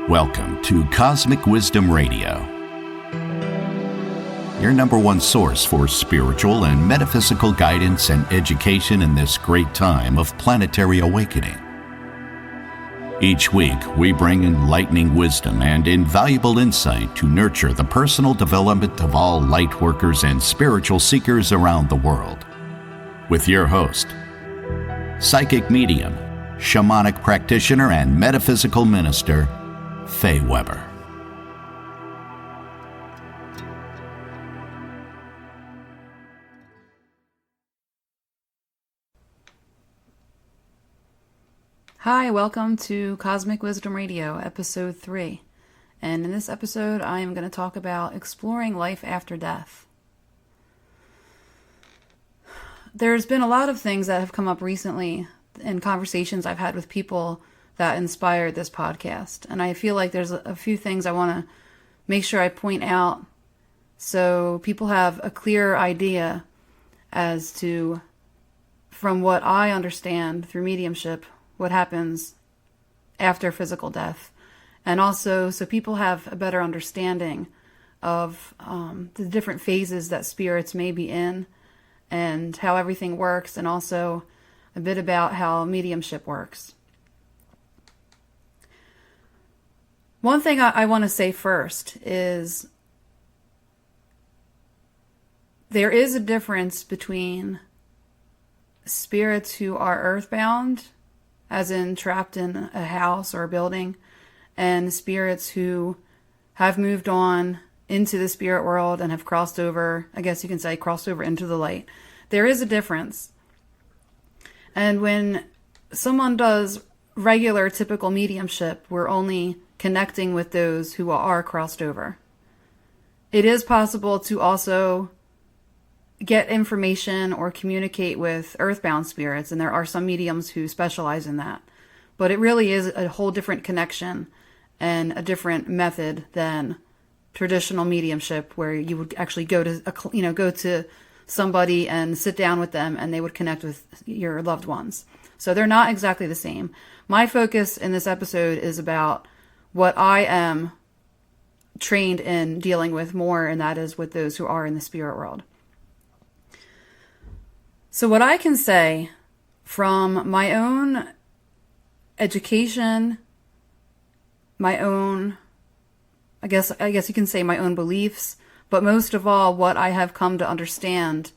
Welcome to Cosmic Wisdom Radio, your number one source for spiritual and metaphysical guidance and education in this great time of planetary awakening. Each week, we bring enlightening wisdom and invaluable insight to nurture the personal development of all light workers and spiritual seekers around the world. With your host, psychic medium, shamanic practitioner, and metaphysical minister, Faye Weber. Hi, welcome to Cosmic Wisdom Radio, Episode 3. And in this episode, I am going to talk about exploring life after death. There's been a lot of things that have come up recently in conversations I've had with people that inspired this podcast. And I feel like there's a few things I want to make sure I point out so people have a clear idea as to, from what I understand through mediumship, what happens after physical death. And also so people have a better understanding of the different phases that spirits may be in and how everything works, and also a bit about how mediumship works. One thing I want to say first is there is a difference between spirits who are earthbound, as in trapped in a house or a building, and spirits who have moved on into the spirit world and have crossed over, I guess you can say, crossed over into the light. There is a difference. And when someone does regular, typical mediumship, we're only connecting with those who are crossed over. It is possible to also get information or communicate with earthbound spirits, and there are some mediums who specialize in that. But it really is a whole different connection and a different method than traditional mediumship, where you would actually go to somebody and sit down with them and they would connect with your loved ones. So they're not exactly the same. My focus in this episode is about what I am trained in dealing with more, and that is with those who are in the spirit world. So what I can say from my own education, my own, I guess you can say my own beliefs, but most of all, what I have come to understand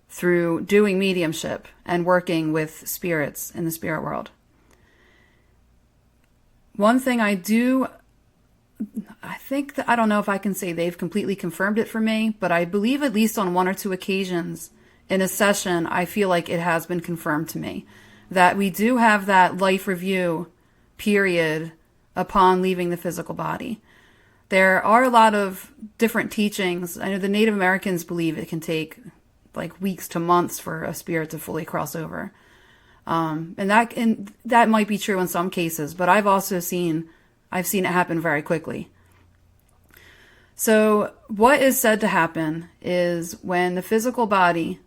through doing mediumship and working with spirits in the spirit world. One thing I don't know if I can say they've completely confirmed it for me, but I believe at least on one or two occasions in a session, I feel like it has been confirmed to me that we do have that life review period upon leaving the physical body. There are a lot of different teachings. I know the Native Americans believe it can take like weeks to months for a spirit to fully cross over. And that might be true in some cases, but I've seen it happen very quickly. So what is said to happen is when the physical body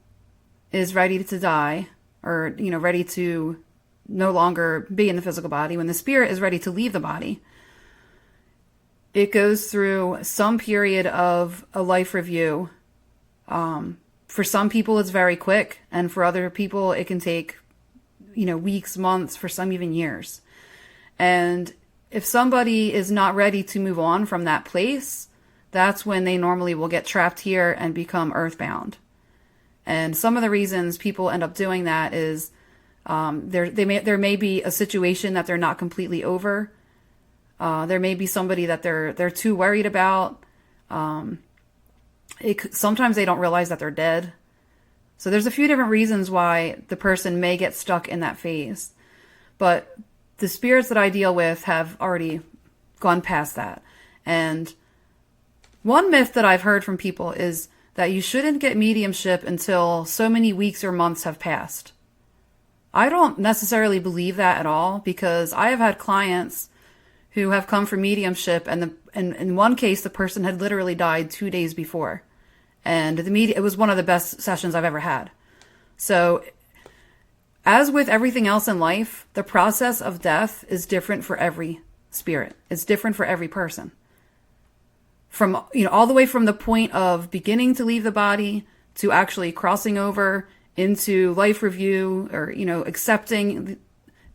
is ready to die, or, ready to no longer be in the physical body, when the spirit is ready to leave the body, it goes through some period of a life review. For some people, it's very quick, and for other people, it can take weeks, months, for some even years. And if somebody is not ready to move on from that place, that's when they normally will get trapped here and become earthbound. And some of the reasons people end up doing that is there may be a situation that they're not completely over. There may be somebody that they're too worried about. Sometimes they don't realize that they're dead. So there's a few different reasons why the person may get stuck in that phase. But the spirits that I deal with have already gone past that. And one myth that I've heard from people is that you shouldn't get mediumship until so many weeks or months have passed. I don't necessarily believe that at all, because I have had clients who have come for mediumship, and in one case, the person had literally died 2 days before. And it was one of the best sessions I've ever had. So as with everything else in life, the process of death is different for every spirit. It's different for every person. From, all the way from the point of beginning to leave the body to actually crossing over into life review or, accepting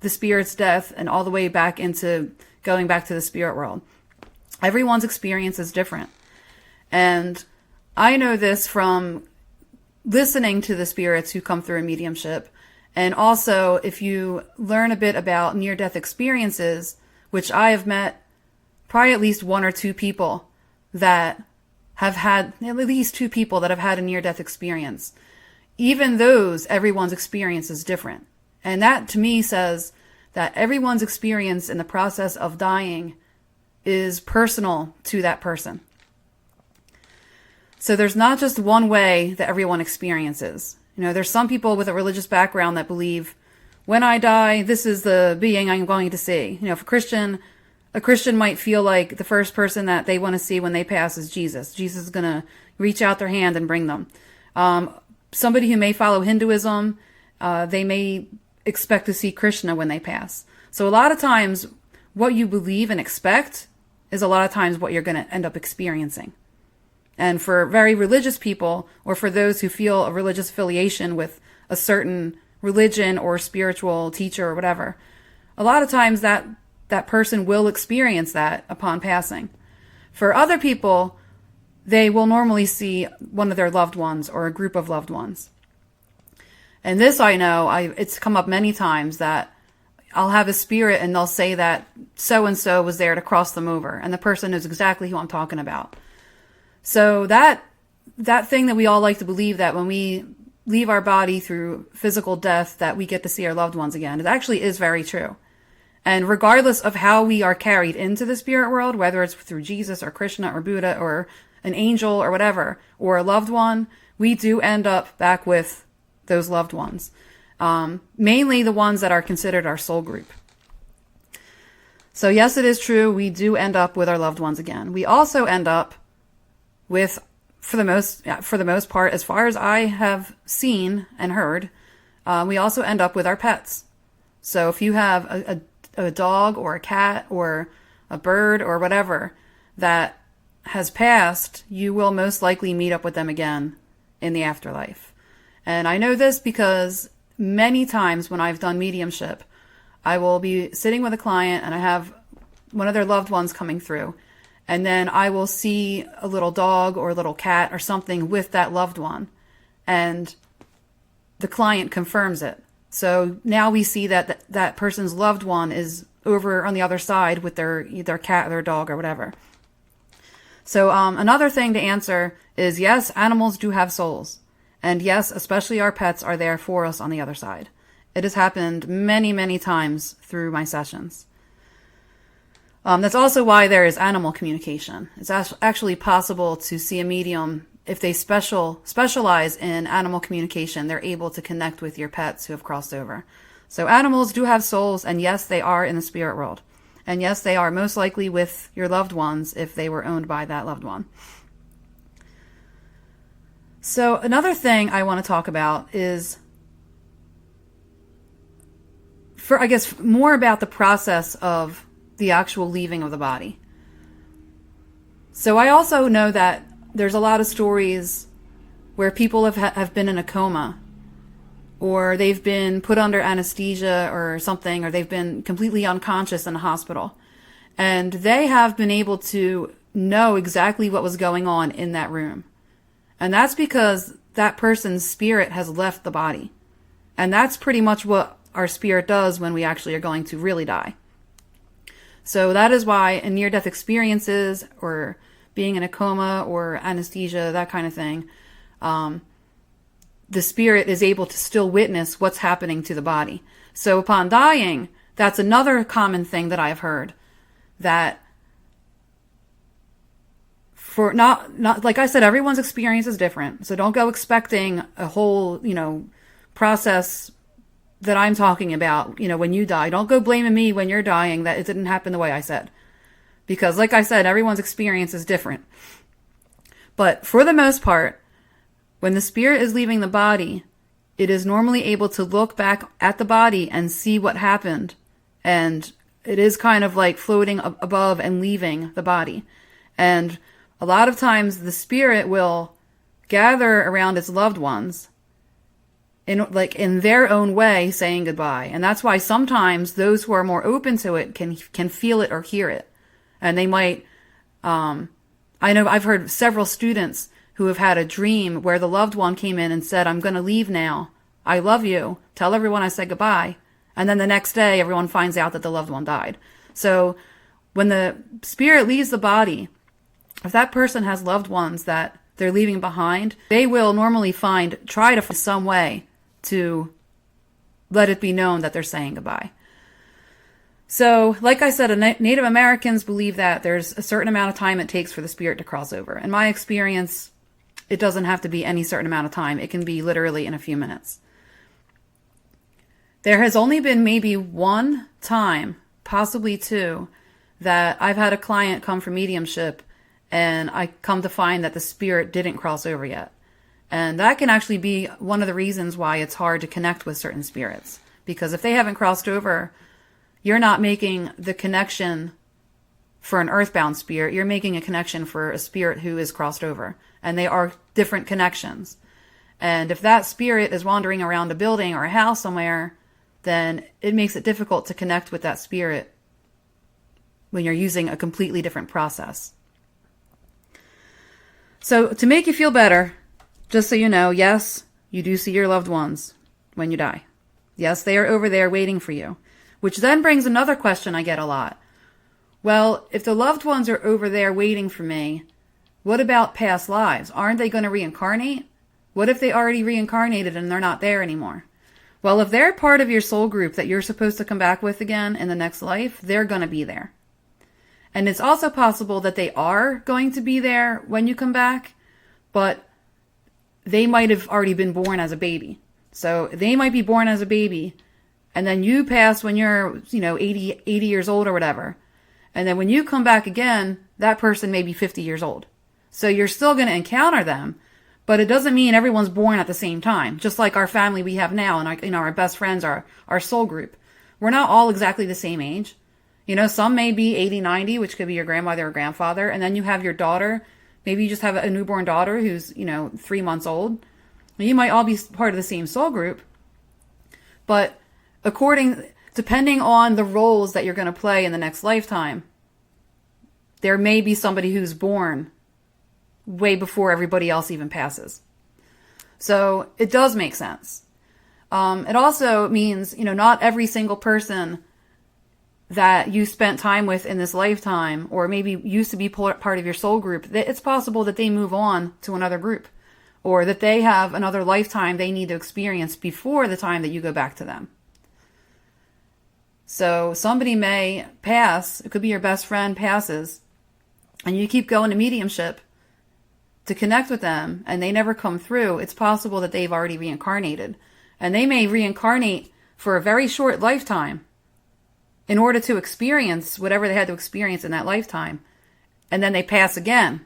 the spirit's death and all the way back into going back to the spirit world. Everyone's experience is different. And I know this from listening to the spirits who come through a mediumship. And also, if you learn a bit about near-death experiences, which I have met probably at least one or two people that have had, at least two people that have had a near-death experience. Even those, everyone's experience is different. And that to me says that everyone's experience in the process of dying is personal to that person. So there's not just one way that everyone experiences. There's some people with a religious background that believe, when I die, this is the being I'm going to see. If a Christian might feel like the first person that they want to see when they pass is Jesus. Jesus is going to reach out their hand and bring them. Somebody who may follow Hinduism, they may expect to see Krishna when they pass. So a lot of times, what you believe and expect is a lot of times what you're going to end up experiencing. And for very religious people, or for those who feel a religious affiliation with a certain religion or spiritual teacher or whatever, a lot of times that person will experience that upon passing. For other people, they will normally see one of their loved ones or a group of loved ones. And this I know, it's come up many times that I'll have a spirit and they'll say that so-and-so was there to cross them over. And the person knows exactly who I'm talking about. So that thing that we all like to believe, that when we leave our body through physical death, that we get to see our loved ones again, it actually is very true. And regardless of how we are carried into the spirit world, whether it's through Jesus or Krishna or Buddha or an angel or whatever, or a loved one, we do end up back with those loved ones. Mainly the ones that are considered our soul group. So yes, it is true. We do end up with our loved ones again. We also end up with, for the most part, as far as I have seen and heard, we also end up with our pets. So if you have a dog or a cat or a bird or whatever that has passed, you will most likely meet up with them again in the afterlife. And I know this because many times when I've done mediumship, I will be sitting with a client and I have one of their loved ones coming through. And then I will see a little dog or a little cat or something with that loved one. And the client confirms it. So now we see that that person's loved one is over on the other side with their cat or their dog or whatever. So another thing to answer is, yes, animals do have souls. And yes, especially our pets are there for us on the other side. It has happened many, many times through my sessions. That's also why there is animal communication. It's actually possible to see a medium. If they specialize in animal communication, they're able to connect with your pets who have crossed over. So animals do have souls, and yes, they are in the spirit world. And yes, they are most likely with your loved ones if they were owned by that loved one. So another thing I want to talk about is, more about the process of the actual leaving of the body. So I also know that there's a lot of stories where people have been in a coma, or they've been put under anesthesia or something, or they've been completely unconscious in a hospital. And they have been able to know exactly what was going on in that room. And that's because that person's spirit has left the body. And that's pretty much what our spirit does when we actually are going to really die. So that is why in near-death experiences, or being in a coma or anesthesia, that kind of thing, the spirit is able to still witness what's happening to the body. So upon dying, that's another common thing that I've heard, that for not like I said, everyone's experience is different. So don't go expecting a whole, process that I'm talking about, when you die. Don't go blaming me when you're dying that it didn't happen the way I said. Because like I said, everyone's experience is different. But for the most part, when the spirit is leaving the body, it is normally able to look back at the body and see what happened and it is kind of like floating above and leaving the body. And a lot of times the spirit will gather around its loved ones in their own way, saying goodbye. And that's why sometimes those who are more open to it can feel it or hear it. And they might, I know I've heard several students who have had a dream where the loved one came in and said, I'm going to leave now. I love you. Tell everyone I said goodbye. And then the next day, everyone finds out that the loved one died. So when the spirit leaves the body, if that person has loved ones that they're leaving behind, they will normally try to find some way to let it be known that they're saying goodbye. So, like I said, Native Americans believe that there's a certain amount of time it takes for the spirit to cross over. In my experience, it doesn't have to be any certain amount of time. It can be literally in a few minutes. There has only been maybe one time, possibly two, that I've had a client come for mediumship and I come to find that the spirit didn't cross over yet. And that can actually be one of the reasons why it's hard to connect with certain spirits. Because if they haven't crossed over, you're not making the connection for an earthbound spirit. You're making a connection for a spirit who is crossed over. And they are different connections. And if that spirit is wandering around a building or a house somewhere, then it makes it difficult to connect with that spirit when you're using a completely different process. So to make you feel better, just so you know, yes, you do see your loved ones when you die. Yes, they are over there waiting for you. Which then brings another question I get a lot. Well, if the loved ones are over there waiting for me, what about past lives? Aren't they going to reincarnate? What if they already reincarnated and they're not there anymore? Well, if they're part of your soul group that you're supposed to come back with again in the next life, they're going to be there. And it's also possible that they are going to be there when you come back, but they might have already been born as a baby. So they might be born as a baby, and then you pass when you're, 80 years old or whatever. And then when you come back again, that person may be 50 years old. So you're still going to encounter them, but it doesn't mean everyone's born at the same time. Just like our family we have now and our best friends, our soul group. We're not all exactly the same age. Some may be 80, 90, which could be your grandmother or grandfather. And then you have your daughter. Maybe you just have a newborn daughter who's, 3 months old. You might all be part of the same soul group. But depending on the roles that you're going to play in the next lifetime, there may be somebody who's born way before everybody else even passes. So it does make sense. It also means, not every single person that you spent time with in this lifetime, or maybe used to be part of your soul group, it's possible that they move on to another group, or that they have another lifetime they need to experience before the time that you go back to them. So somebody may pass, it could be your best friend passes, and you keep going to mediumship to connect with them, and they never come through. It's possible that they've already reincarnated. And they may reincarnate for a very short lifetime in order to experience whatever they had to experience in that lifetime. And then they pass again.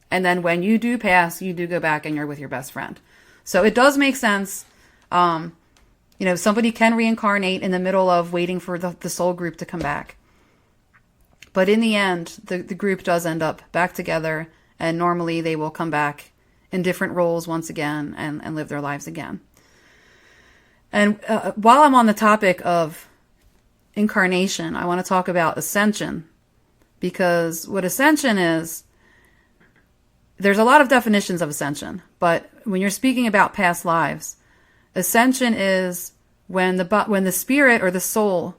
And then when you do pass, you do go back and you're with your best friend. So it does make sense. Somebody can reincarnate in the middle of waiting for the soul group to come back. But in the end, the group does end up back together, and normally they will come back in different roles once again and live their lives again. And while I'm on the topic of incarnation, I want to talk about ascension, because what ascension is, there's a lot of definitions of ascension, but when you're speaking about past lives, ascension is when the spirit or the soul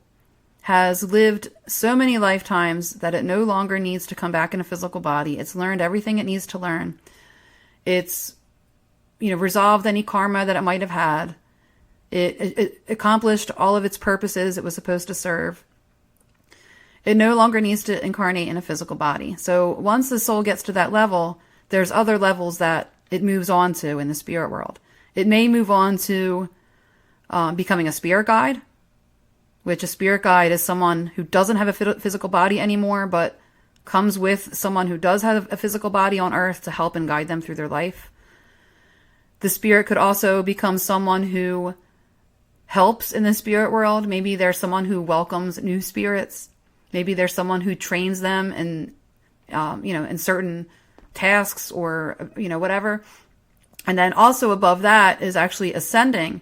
has lived so many lifetimes that it no longer needs to come back in a physical body. It's learned everything it needs to learn. It's, resolved any karma that it might have had. It accomplished all of its purposes it was supposed to serve. It no longer needs to incarnate in a physical body. So once the soul gets to that level, there's other levels that it moves on to in the spirit world. It may move on to becoming a spirit guide, which a spirit guide is someone who doesn't have a physical body anymore, but comes with someone who does have a physical body on earth to help and guide them through their life. The spirit could also become someone who helps in the spirit world. Maybe there's someone who welcomes new spirits Maybe there's someone who trains them in, in certain tasks or, whatever. And then also above that is actually ascending.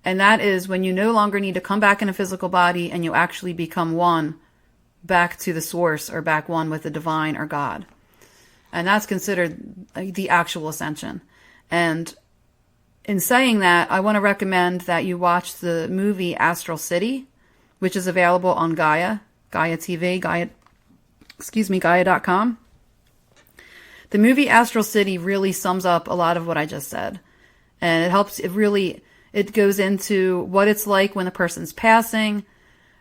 And that is when you no longer need to come back in a physical body and you actually become one back to the source or back one with the divine or God. And that's considered the actual ascension. And in saying that, I want to recommend that you watch the movie Astral City, which is available on Gaia TV, Gaia.com. The movie Astral City really sums up a lot of what I just said. And it goes into what it's like when a person's passing.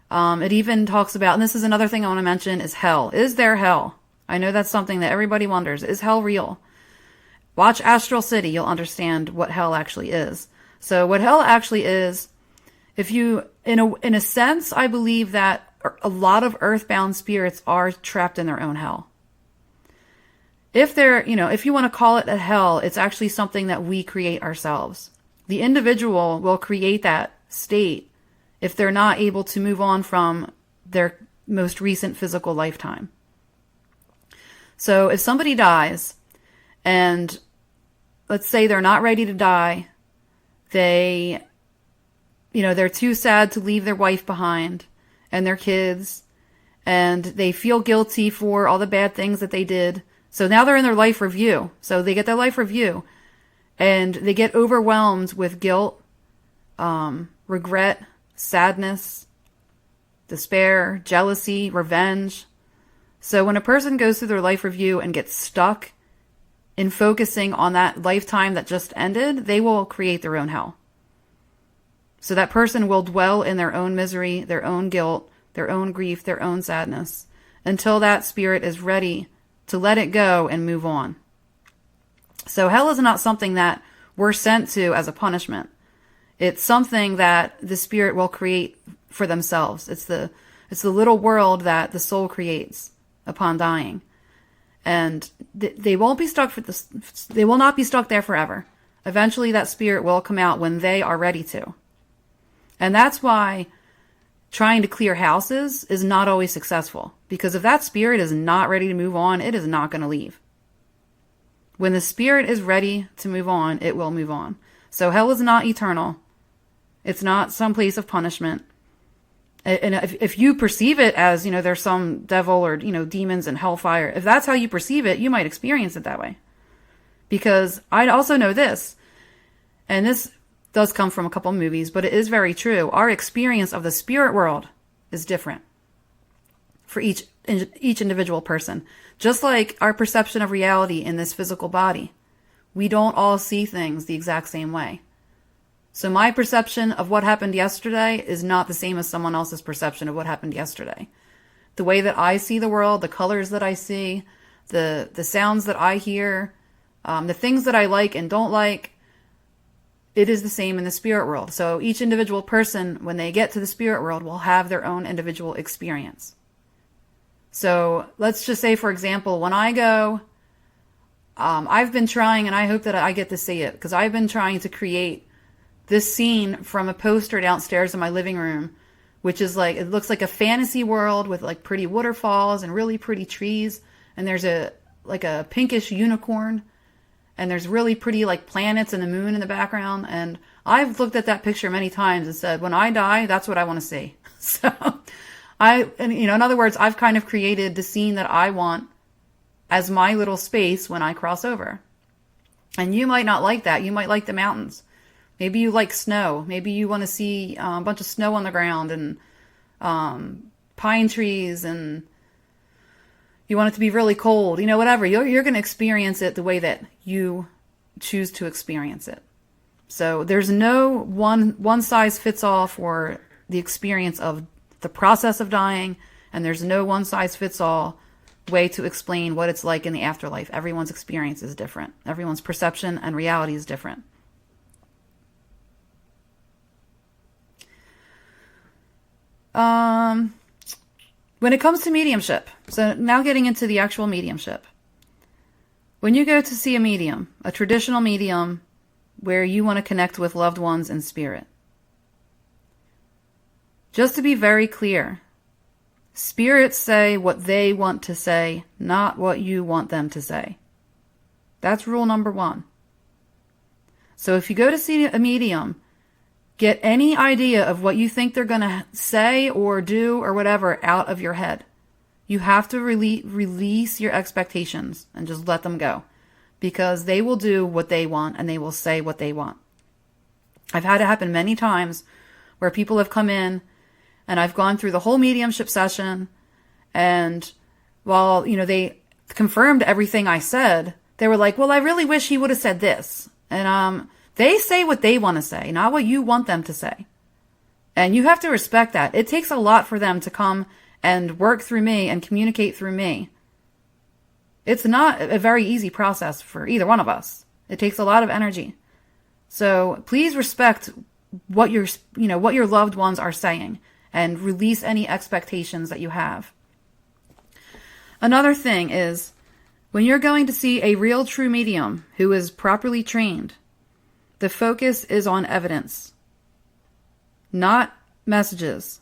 It even talks about, and this is another thing I want to mention, is hell. Is there hell? I know that's something that everybody wonders. Is hell real? Watch Astral City. You'll understand what hell actually is. So what hell actually is, if you, in a sense, I believe that a lot of earthbound spirits are trapped in their own hell. If if you want to call it a hell, it's actually something that we create ourselves. The individual will create that state if they're not able to move on from their most recent physical lifetime. So if somebody dies and let's say they're not ready to die, they're too sad to leave their wife behind and their kids, and they feel guilty for all the bad things that they did. So now they're in their life review. So they get their life review and they get overwhelmed with guilt, regret, sadness, despair, jealousy, revenge. So when a person goes through their life review and gets stuck in focusing on that lifetime that just ended, they will create their own hell. So that person will dwell in their own misery, their own guilt, their own grief, their own sadness, until that spirit is ready to let it go and move on. So hell is not something that we're sent to as a punishment. It's something that the spirit will create for themselves. It's the little world that the soul creates upon dying. And they won't be stuck they will not be stuck there forever. Eventually that spirit will come out when they are ready to. And that's why trying to clear houses is not always successful. Because if that spirit is not ready to move on, it is not going to leave. When the spirit is ready to move on, it will move on. So hell is not eternal. It's not some place of punishment. And if you perceive it as, there's some devil or, demons and hellfire, if that's how you perceive it, you might experience it that way. Because I also know this, and this does come from a couple movies, but it is very true. Our experience of the spirit world is different for each individual person. Just like our perception of reality in this physical body, we don't all see things the exact same way. So my perception of what happened yesterday is not the same as someone else's perception of what happened yesterday. The way that I see the world, the colors that I see, the sounds that I hear, the things that I like and don't like, it is the same in the spirit world. So each individual person, when they get to the spirit world, will have their own individual experience. So let's just say, for example, when I go, I've been trying, and I hope that I get to see it, because I've been trying to create this scene from a poster downstairs in my living room, which is like, it looks like a fantasy world with like pretty waterfalls and really pretty trees. And there's a pinkish unicorn, and there's really pretty like planets and the moon in the background. And I've looked at that picture many times and said, when I die, that's what I want to see. So in other words, I've kind of created the scene that I want as my little space when I cross over. And you might not like that. You might like the mountains. Maybe you like snow. Maybe you want to see a bunch of snow on the ground and pine trees, and you want it to be really cold. Whatever. You're going to experience it the way that you choose to experience it. So there's no one size fits all for the experience of the process of dying, and there's no one size fits all way to explain what it's like in the afterlife. Everyone's experience is different. Everyone's perception and reality is different. When it comes to mediumship, so now getting into the actual mediumship. When you go to see a medium, a traditional medium where you want to connect with loved ones in spirit, just to be very clear, Spirits say what they want to say, not what you want them to say. That's rule number 1. So if you go to see a medium, get any idea of what you think they're going to say or do or whatever out of your head. You have to release your expectations and just let them go, because they will do what they want and they will say what they want. I've had it happen many times where people have come in and I've gone through the whole mediumship session, and while, they confirmed everything I said, they were like, well, I really wish he would have said this. And they say what they want to say, not what you want them to say. And you have to respect that. It takes a lot for them to come and work through me and communicate through me. It's not a very easy process for either one of us. It takes a lot of energy. So please respect what your loved ones are saying, and release any expectations that you have. Another thing is, when you're going to see a real true medium who is properly trained, the focus is on evidence, not messages.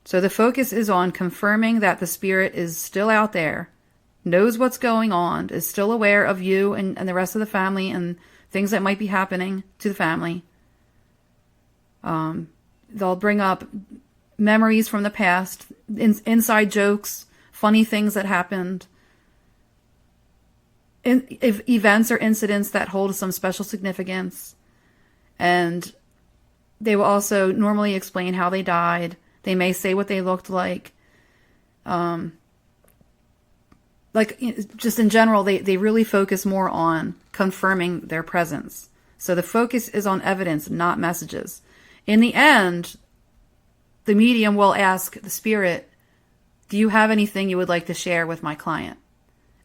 So the focus is on confirming that the spirit is still out there, knows what's going on, is still aware of you and the rest of the family and things that might be happening to the family. They'll bring up memories from the past, inside jokes, funny things that happened, events or incidents that hold some special significance. And they will also normally explain how they died. They may say what they looked like. Just in general, they really focus more on confirming their presence. So the focus is on evidence, not messages. In the end, the medium will ask the spirit, do you have anything you would like to share with my client?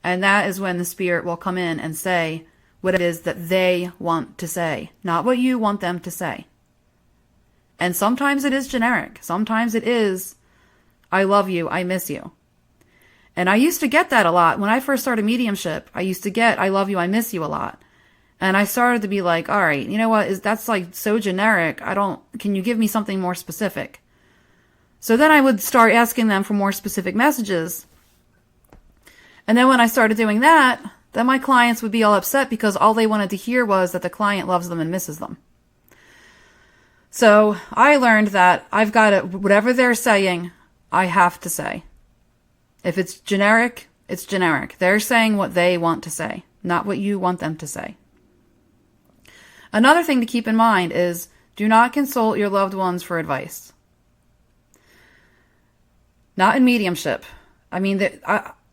And that is when the spirit will come in and say what it is that they want to say, not what you want them to say. And sometimes it is generic. Sometimes it is, I love you, I miss you. And I used to get that a lot. When I first started mediumship, I used to get, I love you, I miss you a lot. And I started to be like, all right, you know what? That's like so generic. Can you give me something more specific? So then I would start asking them for more specific messages. And then when I started doing that, then my clients would be all upset because all they wanted to hear was that the client loves them and misses them. So I learned that I've got to, whatever they're saying, I have to say. If it's generic, it's generic. They're saying what they want to say, not what you want them to say. Another thing to keep in mind is, do not consult your loved ones for advice. Not in mediumship. I mean,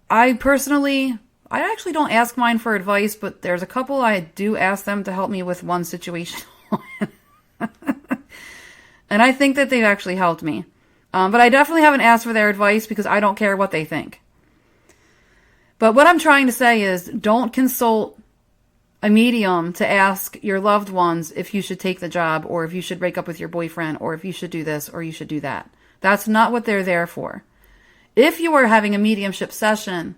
I personally, I actually don't ask mine for advice, but there's a couple I do ask them to help me with one situation. And I think that they've actually helped me. But I definitely haven't asked for their advice because I don't care what they think. But what I'm trying to say is, don't consult a medium to ask your loved ones if you should take the job, or if you should break up with your boyfriend, or if you should do this, or you should do that. That's not what they're there for. If you are having a mediumship session,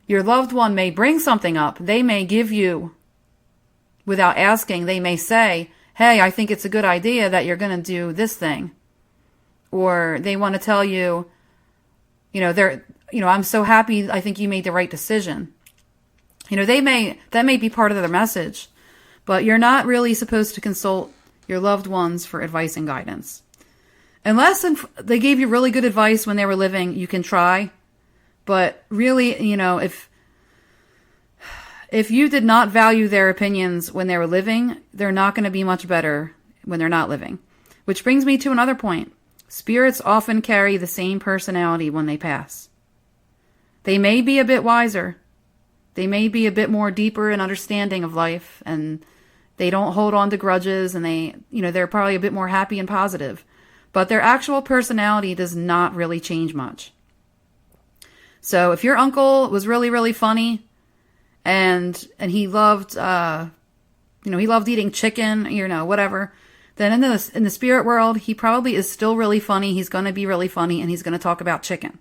your loved one may bring something up. They may give you, without asking, they may say, hey, I think it's a good idea that you're going to do this thing. Or they want to tell you, I'm so happy, I think you made the right decision. That may be part of their message, but you're not really supposed to consult your loved ones for advice and guidance. Unless they gave you really good advice when they were living, you can try. But really, if you did not value their opinions when they were living, they're not going to be much better when they're not living. Which brings me to another point. Spirits often carry the same personality when they pass. They may be a bit wiser. They may be a bit more deeper in understanding of life, and they don't hold on to grudges, and they're probably a bit more happy and positive. But their actual personality does not really change much. So if your uncle was really, really funny, and he loved, he loved eating chicken, whatever, then in the spirit world, he probably is still really funny. He's going to be really funny, and he's going to talk about chicken.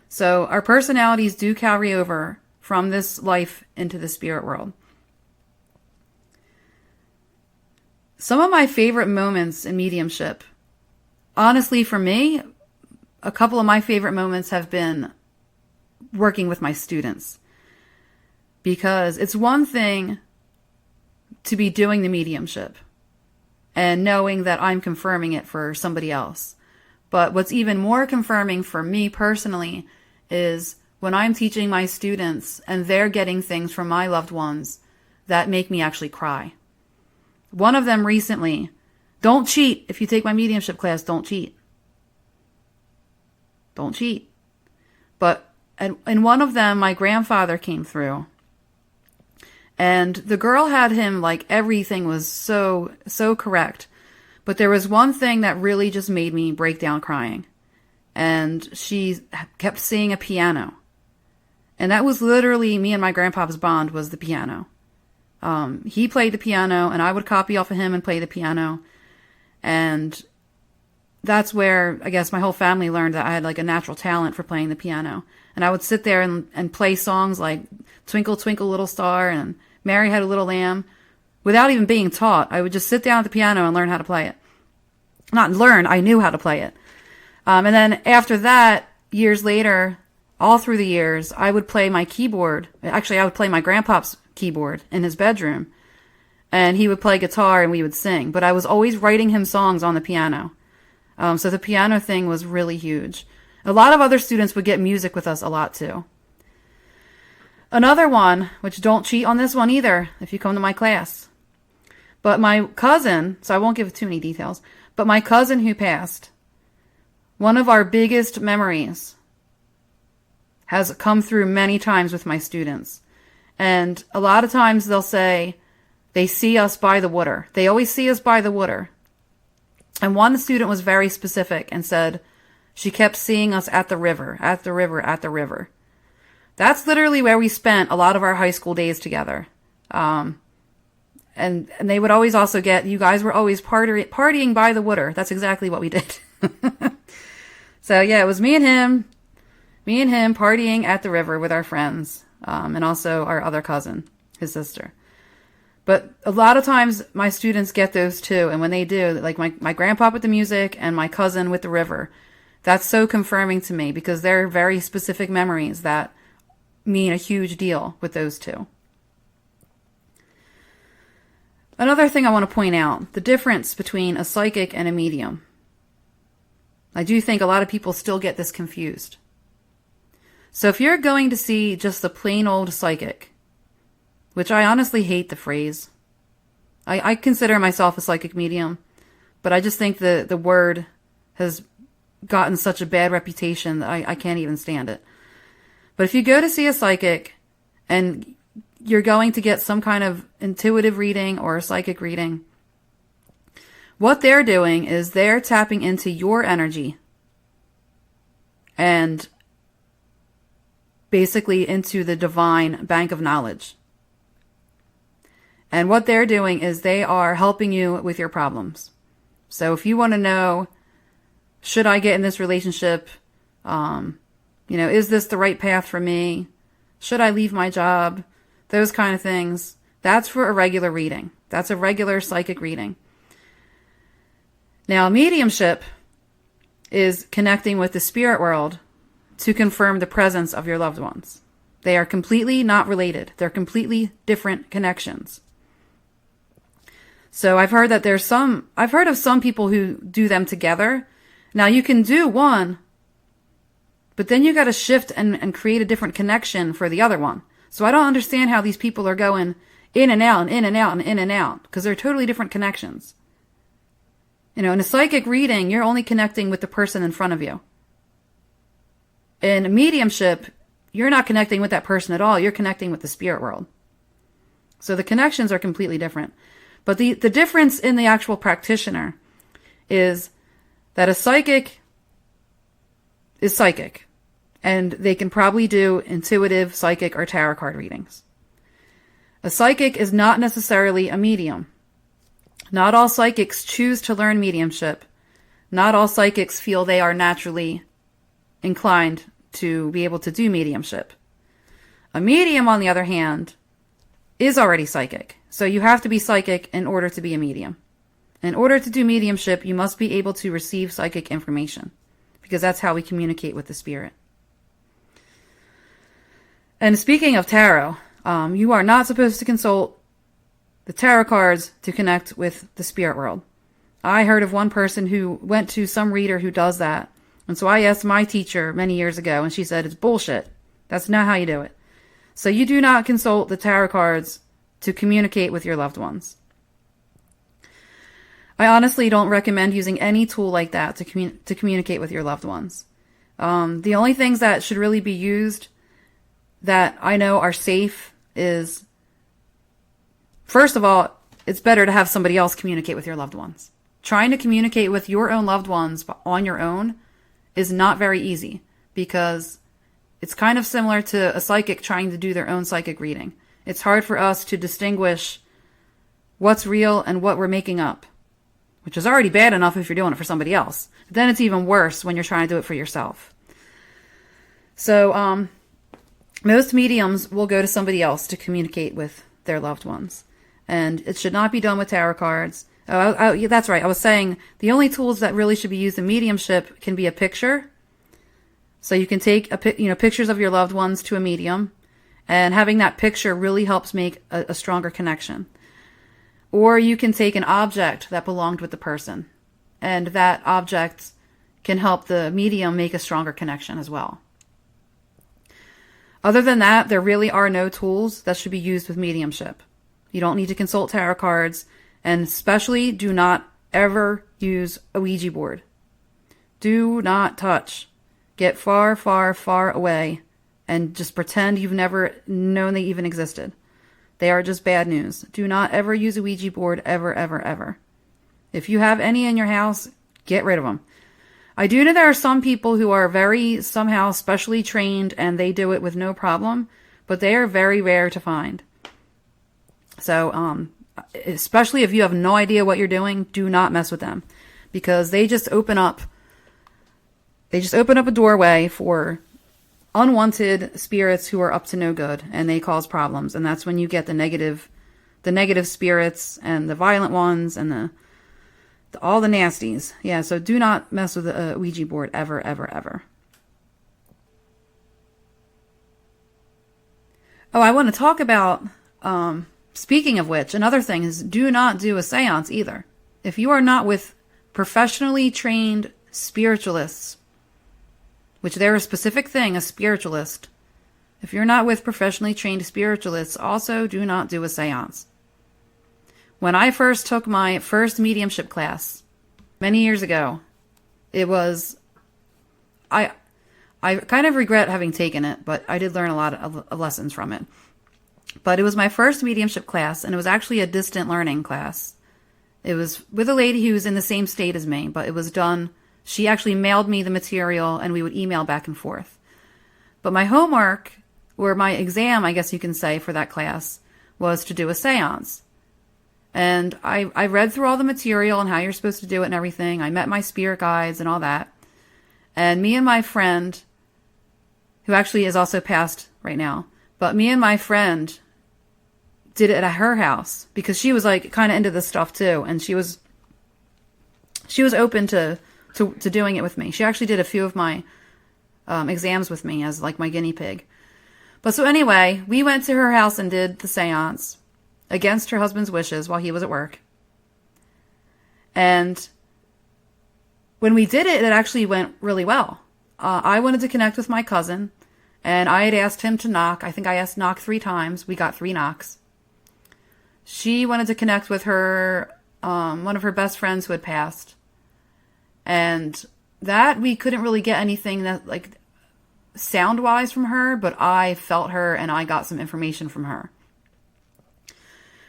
So our personalities do carry over from this life into the spirit world. Some of my favorite moments in mediumship, honestly, for me, a couple of my favorite moments have been working with my students. Because it's one thing to be doing the mediumship and knowing that I'm confirming it for somebody else. But what's even more confirming for me personally is when I'm teaching my students and they're getting things from my loved ones that make me actually cry. One of them recently, don't cheat. If you take my mediumship class, don't cheat. Don't cheat. But in one of them, my grandfather came through. And the girl had him like everything was so correct. But there was one thing that really just made me break down crying. And she kept seeing a piano. And that was literally me and my grandpa's bond was the piano. He played the piano and I would copy off of him and play the piano. And that's where I guess my whole family learned that I had like a natural talent for playing the piano. And I would sit there and play songs like Twinkle, Twinkle, Little Star and Mary Had a Little Lamb without even being taught. I would just sit down at the piano and learn how to play it. Not learn, I knew how to play it. And then after that, years later, all through the years, I would play my keyboard. Actually, I would play my grandpa's keyboard in his bedroom. And he would play guitar and we would sing. But I was always writing him songs on the piano. So the piano thing was really huge. A lot of other students would get music with us a lot too. Another one, which don't cheat on this one either if you come to my class. But my cousin, so I won't give too many details, but my cousin who passed, one of our biggest memories has come through many times with my students. And a lot of times they'll say they see us by the water. They always see us by the water. And one student was very specific and said she kept seeing us at the river, at the river, at the river. That's literally where we spent a lot of our high school days together. And they would always also get, you guys were always partying by the water. That's exactly what we did. So yeah, it was me and him partying at the river with our friends, and also our other cousin, his sister. But a lot of times my students get those too. And when they do, like my grandpa with the music and my cousin with the river, that's so confirming to me because they're very specific memories that mean a huge deal with those two. Another thing I want to point out, the difference between a psychic and a medium. I do think a lot of people still get this confused. So if you're going to see just the plain old psychic, which I honestly hate the phrase. I consider myself a psychic medium, but I just think the word has gotten such a bad reputation that I can't even stand it. But if you go to see a psychic and you're going to get some kind of intuitive reading or a psychic reading, what they're doing is they're tapping into your energy and basically into the divine bank of knowledge. And what they're doing is they are helping you with your problems. So if you want to know, should I get in this relationship? Is this the right path for me? Should I leave my job? Those kind of things. That's for a regular reading. That's a regular psychic reading. Now, mediumship is connecting with the spirit world to confirm the presence of your loved ones. They are completely not related. They're completely different connections. So I've heard of some people who do them together. Now you can do one, but then you got to shift and create a different connection for the other one. So I don't understand how these people are going in and out and in and out and in and out because they're totally different connections. In a psychic reading, you're only connecting with the person in front of you. In mediumship, you're not connecting with that person at all. You're connecting with the spirit world. So the connections are completely different. But the difference in the actual practitioner is that a psychic is psychic. And they can probably do intuitive, psychic, or tarot card readings. A psychic is not necessarily a medium. Not all psychics choose to learn mediumship. Not all psychics feel they are naturally inclined to be able to do mediumship. A medium, on the other hand, is already psychic. So you have to be psychic in order to be a medium. In order to do mediumship, you must be able to receive psychic information. because that's how we communicate with the spirit. And speaking of tarot, you are not supposed to consult the tarot cards to connect with the spirit world. I heard of one person who went to some reader who does that. And so I asked my teacher many years ago, and she said, it's bullshit. That's not how you do it. So you do not consult the tarot cards to communicate with your loved ones. I honestly don't recommend using any tool like that to communicate with your loved ones. The only things that should really be used that I know are safe is, first of all, it's better to have somebody else communicate with your loved ones. Trying to communicate with your own loved ones on your own is not very easy, because it's kind of similar to a psychic trying to do their own psychic reading. It's hard for us to distinguish what's real and what we're making up, which is already bad enough if you're doing it for somebody else. Then it's even worse when you're trying to do it for yourself. So, most mediums will go to somebody else to communicate with their loved ones. And it should not be done with tarot cards. Yeah, that's right. I was saying the only tools that really should be used in mediumship can be a picture. So you can take pictures of your loved ones to a medium, and having that picture really helps make a stronger connection. Or you can take an object that belonged with the person, and that object can help the medium make a stronger connection as well. Other than that, there really are no tools that should be used with mediumship. You don't need to consult tarot cards, and especially do not ever use a Ouija board. Do not touch. Get far, far, far away and just pretend you've never known they even existed. They are just bad news. Do not ever use a Ouija board, ever, ever, ever. If you have any in your house, get rid of them. I do know there are some people who are very somehow specially trained and they do it with no problem, but they are very rare to find. So, especially if you have no idea what you're doing, do not mess with them, because they just open up a doorway for unwanted spirits who are up to no good, and they cause problems. And that's when you get the negative spirits and the violent ones and all the nasties. Yeah, so do not mess with a Ouija board ever, ever, ever. Oh, I want to talk about, speaking of which, another thing is do not do a seance either. If you are not with professionally trained spiritualists, which they're a specific thing, a spiritualist. If you're not with professionally trained spiritualists, also do not do a seance. When I first took my first mediumship class, many years ago, it was, I kind of regret having taken it, but I did learn a lot of lessons from it. But it was my first mediumship class, and it was actually a distant learning class. It was with a lady who was in the same state as me, but it was done, she actually mailed me the material, and we would email back and forth. But my homework, or my exam, I guess you can say, for that class, was to do a seance. And I read through all the material and how you're supposed to do it and everything. I met my spirit guides and all that. And me and my friend, who actually is also passed right now, but me and my friend did it at her house because she was like kind of into this stuff too. And she was open to doing it with me. She actually did a few of my exams with me as like my guinea pig. But so anyway, we went to her house and did the seance against her husband's wishes while he was at work. And when we did it, it actually went really well. I wanted to connect with my cousin, and I had asked him to knock. I think I asked knock 3 times. We got 3 knocks. She wanted to connect with her, one of her best friends who had passed. And that we couldn't really get anything that like sound-wise from her, but I felt her and I got some information from her.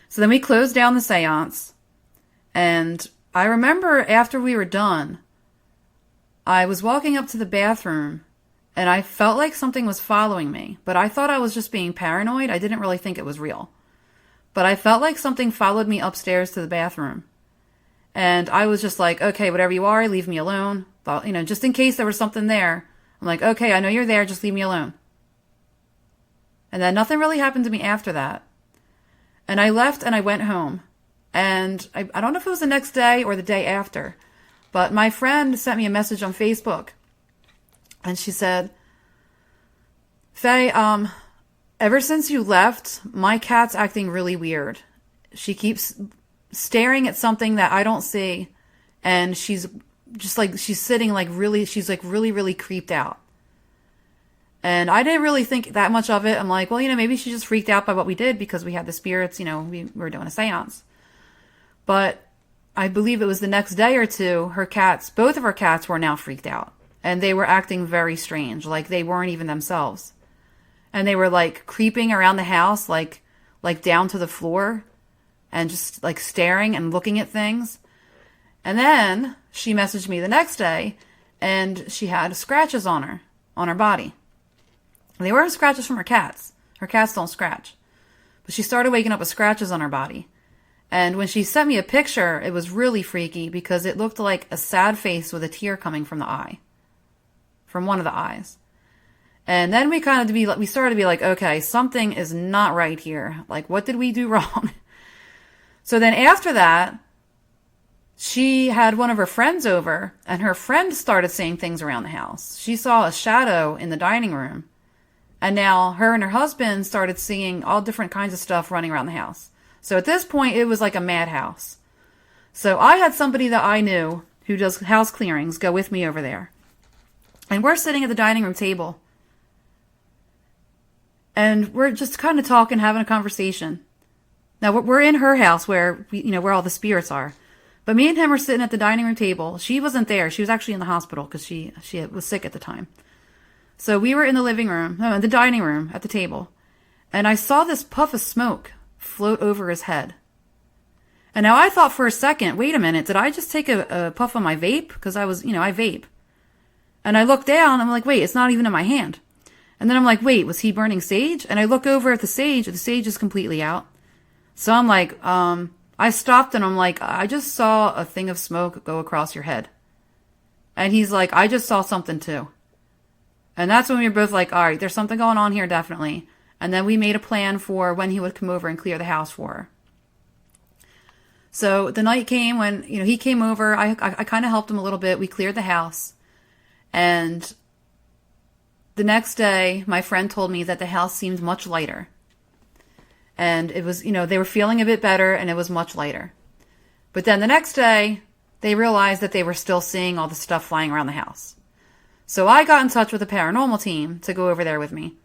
So then we closed down the seance, and I remember after we were done, I was walking up to the bathroom, and I felt like something was following me, but I thought I was just being paranoid. I didn't really think it was real. But I felt like something followed me upstairs to the bathroom. And I was just like, okay, whatever you are, leave me alone. But, just in case there was something there. I'm like, okay, I know you're there, just leave me alone. And then nothing really happened to me after that. And I left and I went home. And I don't know if it was the next day or the day after, but my friend sent me a message on Facebook. And she said, Faye, ever since you left, my cat's acting really weird. She keeps staring at something that I don't see. And she's just like, she's sitting like really, she's like really, really creeped out. And I didn't really think that much of it. I'm like, well, maybe she just freaked out by what we did because we had the spirits, we were doing a seance. But I believe it was the next day or two, both of her cats were now freaked out. And they were acting very strange, like they weren't even themselves. And they were like creeping around the house, like down to the floor and just like staring and looking at things. And then she messaged me the next day and she had scratches on her body. They weren't scratches from her cats. Her cats don't scratch. But she started waking up with scratches on her body. And when she sent me a picture, it was really freaky because it looked like a sad face with a tear coming from the eye. From one of the eyes. And then we started to be like, okay, something is not right here. Like, what did we do wrong? So then after that, she had one of her friends over, and her friend started seeing things around the house. She saw a shadow in the dining room. And now her and her husband started seeing all different kinds of stuff running around the house. So at this point, it was like a madhouse. So I had somebody that I knew who does house clearings go with me over there. And we're sitting at the dining room table. And we're just kind of talking, having a conversation. Now, we're in her house where, where all the spirits are. But me and him were sitting at the dining room table. She wasn't there. She was actually in the hospital because she was sick at the time. So we were in the dining room at the table. And I saw this puff of smoke float over his head. And now I thought for a second, wait a minute, did I just take a puff on my vape? Because I vape. And I looked down, I'm like, wait, it's not even in my hand. And then I'm like, wait, was he burning sage? And I look over at the sage is completely out. So I'm like, I stopped and I'm like, I just saw a thing of smoke go across your head. And he's like, I just saw something too. And that's when we were both like, all right, there's something going on here, definitely. And then we made a plan for when he would come over and clear the house for her. So the night came when, he came over. I kind of helped him a little bit. We cleared the house. And the next day, my friend told me that the house seemed much lighter. And it was, they were feeling a bit better and it was much lighter. But then the next day, they realized that they were still seeing all the stuff flying around the house. So I got in touch with the paranormal team to go over there with me.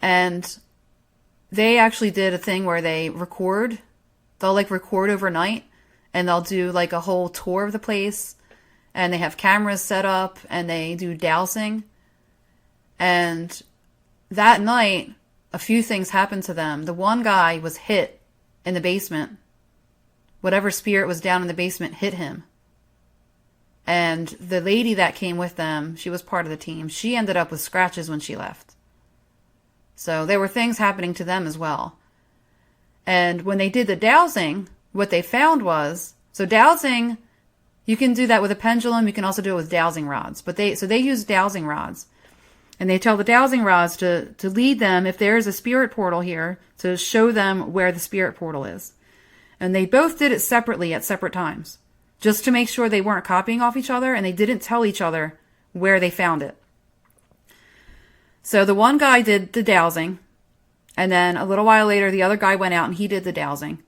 And they actually did a thing where they record. They'll record overnight and they'll do a whole tour of the place. And they have cameras set up and they do dowsing. And that night, a few things happened to them. The one guy was hit in the basement. Whatever spirit was down in the basement hit him. And the lady that came with them, she was part of the team. She ended up with scratches when she left. So there were things happening to them as well. And when they did the dowsing, what they found was, so dowsing, you can do that with a pendulum. You can also do it with dowsing rods. But they use dowsing rods. And they tell the dowsing rods to lead them, if there is a spirit portal here, to show them where the spirit portal is. And they both did it separately at separate times, just to make sure they weren't copying off each other and they didn't tell each other where they found it. So the one guy did the dowsing, and then a little while later, the other guy went out and he did the dowsing.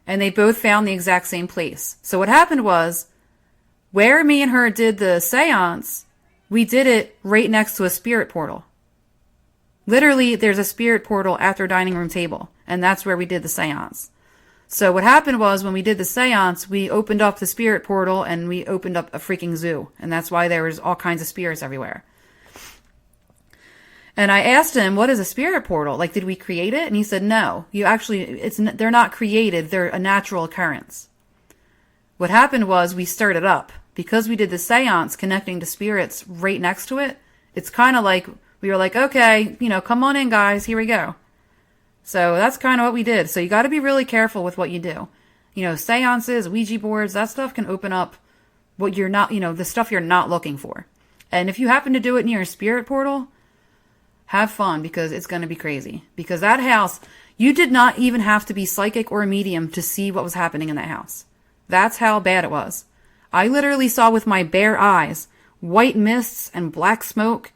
And they both found the exact same place. So what happened was, where me and her did the seance, we did it right next to a spirit portal. Literally, there's a spirit portal at their dining room table, and that's where we did the seance. So what happened was, when we did the seance, we opened up the spirit portal and we opened up a freaking zoo. And that's why there was all kinds of spirits everywhere. And I asked him, what is a spirit portal? Did we create it? And he said, no, they're not created. They're a natural occurrence. What happened was we stirred it up. Because we did the seance connecting to spirits right next to it, it's kind of like, we were like, okay, come on in, guys, here we go. So that's kind of what we did. So you got to be really careful with what you do. Seances, Ouija boards, that stuff can open up what you're not, the stuff you're not looking for. And if you happen to do it near a spirit portal, have fun, because it's going to be crazy. Because that house, you did not even have to be psychic or a medium to see what was happening in that house. That's how bad it was. I literally saw with my bare eyes white mists and black smoke.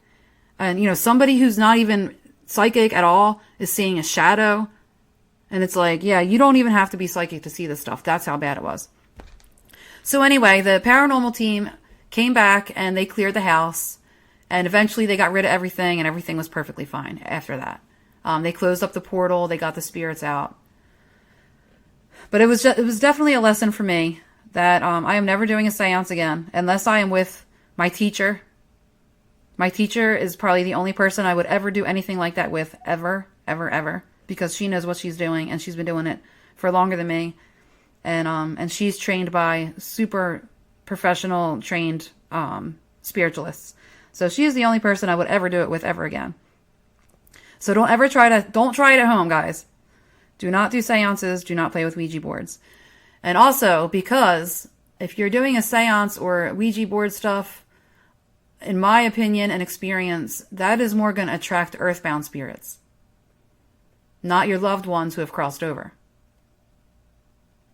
And, you know, somebody who's not even psychic at all is seeing a shadow. And it's like, yeah, you don't even have to be psychic to see this stuff. That's how bad it was. So anyway, the paranormal team came back and they cleared the house. And eventually they got rid of everything and everything was perfectly fine after that. They closed up the portal. They got the spirits out. But it was definitely a lesson for me that I am never doing a seance again unless I am with my teacher. My teacher is probably the only person I would ever do anything like that with, ever, ever, ever, because she knows what she's doing and she's been doing it for longer than me. And she's trained by super professional trained spiritualists. So she is the only person I would ever do it with ever again. So don't try it at home, guys. Do not do seances. Do not play with Ouija boards. And also, because if you're doing a seance or Ouija board stuff, in my opinion and experience, that is more going to attract earthbound spirits, not your loved ones who have crossed over.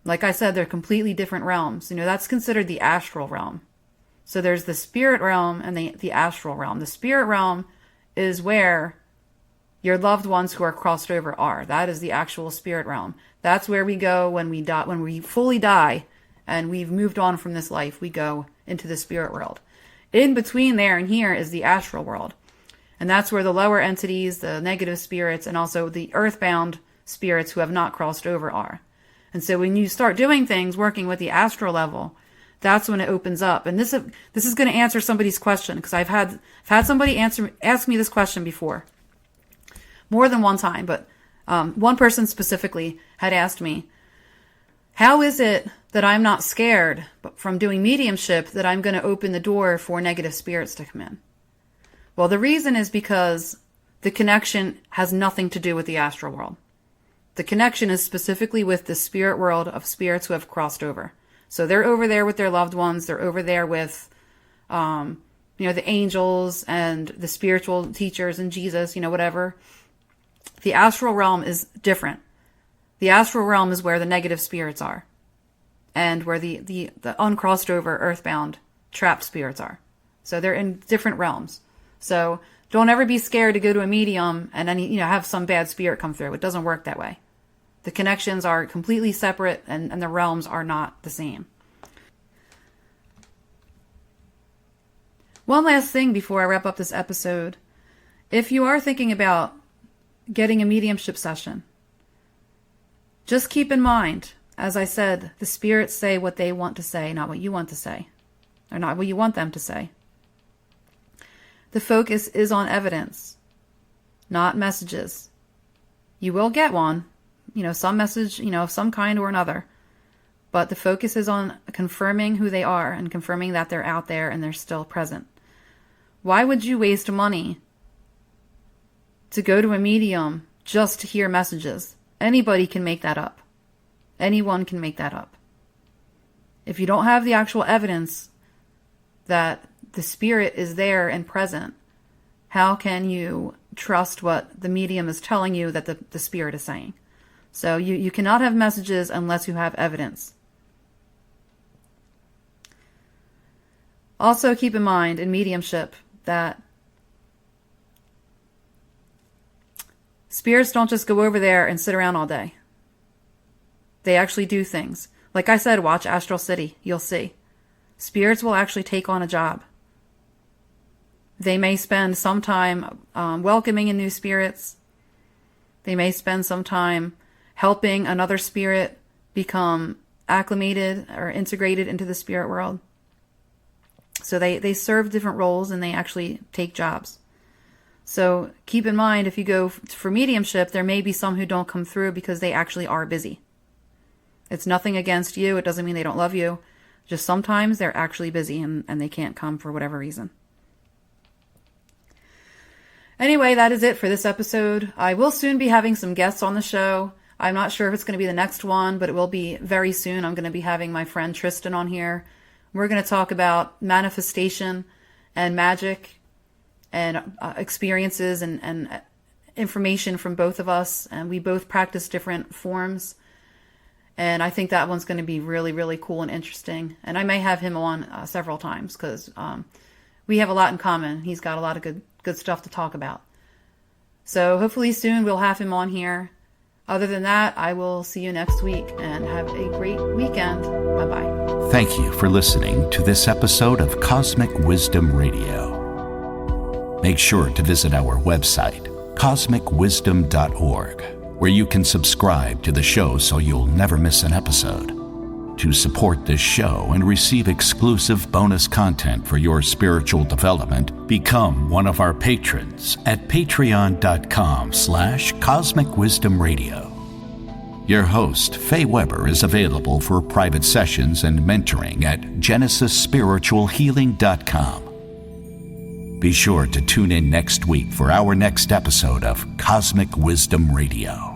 Like I said, they're completely different realms. You know, that's considered the astral realm. So there's the spirit realm and the astral realm. The spirit realm is where your loved ones who are crossed over are. That is the actual spirit realm. That's where we go when we die, when we fully die and we've moved on from this life. We go into the spirit world. In between there and here is the astral world. And that's where the lower entities, the negative spirits, and also the earthbound spirits who have not crossed over are. And so when you start doing things working with the astral level, that's when it opens up. And this is going to answer somebody's question, because I've had somebody ask me this question before. More than one time, but one person specifically had asked me, how is it that I'm not scared from doing mediumship that I'm going to open the door for negative spirits to come in? Well, the reason is because the connection has nothing to do with the astral world. The connection is specifically with the spirit world of spirits who have crossed over. So they're over there with their loved ones. They're over there with, the angels and the spiritual teachers and Jesus, whatever. The astral realm is different. The astral realm is where the negative spirits are, and where the uncrossed over, earthbound, trapped spirits are. So they're in different realms. So don't ever be scared to go to a medium and have some bad spirit come through. It doesn't work that way. The connections are completely separate, and the realms are not the same. One last thing before I wrap up this episode. If you are thinking about getting a mediumship session, just keep in mind, as I said, the spirits say what they want to say, not what you want to say, or not what you want them to say. The focus is on evidence, not messages. You will get one, some message, of some kind or another, but the focus is on confirming who they are and confirming that they're out there and they're still present. Why would you waste money to go to a medium just to hear messages? Anybody can make that up. Anyone can make that up. If you don't have the actual evidence that the spirit is there and present, how can you trust what the medium is telling you that the spirit is saying? So you cannot have messages unless you have evidence. Also keep in mind in mediumship that spirits don't just go over there and sit around all day. They actually do things. Like I said, watch Astral City. You'll see. Spirits will actually take on a job. They may spend some time welcoming in new spirits. They may spend some time helping another spirit become acclimated or integrated into the spirit world. So they serve different roles and they actually take jobs. So keep in mind, if you go for mediumship, there may be some who don't come through because they actually are busy. It's nothing against you. It doesn't mean they don't love you. Just sometimes they're actually busy and they can't come for whatever reason. Anyway, that is it for this episode. I will soon be having some guests on the show. I'm not sure if it's going to be the next one, but it will be very soon. I'm going to be having my friend Tristan on here. We're going to talk about manifestation and magic and experiences and information from both of us. And we both practice different forms. And I think that one's going to be really, really cool and interesting. And I may have him on several times because we have a lot in common. He's got a lot of good stuff to talk about. So hopefully soon we'll have him on here. Other than that, I will see you next week, and have a great weekend. Bye-bye. Thank you for listening to this episode of Cosmic Wisdom Radio. Make sure to visit our website, cosmicwisdom.org, where you can subscribe to the show so you'll never miss an episode. To support this show and receive exclusive bonus content for your spiritual development, become one of our patrons at patreon.com/Cosmic Wisdom Radio. Your host, Faye Weber, is available for private sessions and mentoring at GenesisSpiritualHealing.com. Be sure to tune in next week for our next episode of Cosmic Wisdom Radio.